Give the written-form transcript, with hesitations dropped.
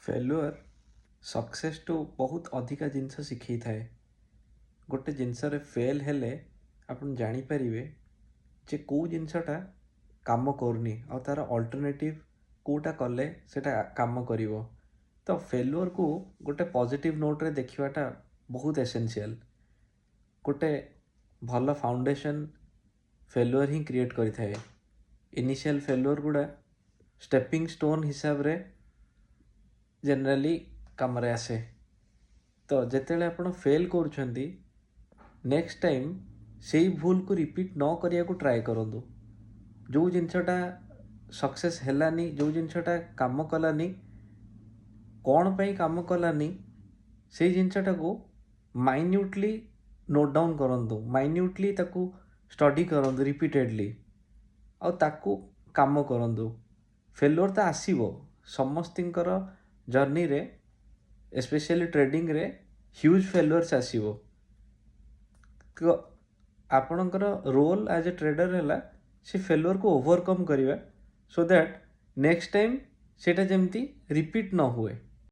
Failure success to बहुत अधिका जिनस शिखई थाए। गोटे जिनसरे फेल हेले आपण जानीपारे जे कौ जिनसटा काम करनी आ तार अल्टरनेटिव कोटा कले सेटा काम करिवो। तो फेल्युअर को गोटे पॉजिटिव नोट रे देखिवाटा बहुत एसेंशियल। गोटे भल फाउंडेशन फेल्युअर ही क्रिएट करि थाए। इनिशियल फेल्युअर गुड़ा स्टेपिंग स्टोन हिसाब रे जनरली काम रे आसे। तो जेतेले आपण फेल करूछंती नेक्स्ट टाइम सेही भूल को रिपीट न करिया को ट्राई करंतु। जो जिनसटा सक्सेस हेलानी, जो जिनसटा काम कलानी, कौन पई काम कलानी, से जिनसटा को माइन्यूटली नोट डाउन करंतु। माइन्यूटली ताकू स्टडी करंतु रिपीटेडली और ताकू काम करंतु। फेल्योर तो आसीबो समस्तिंकर जर्नी रे, स्पेशली ट्रेडिंग रे ह्यूज फेल्योर्स आसीबो। तो आपणकर रोल एज ए ट्रेडर है से फेल्योर को ओवरकम करिवा सो दैट नेक्स्ट टाइम सेटा जेमती रिपीट न हुए।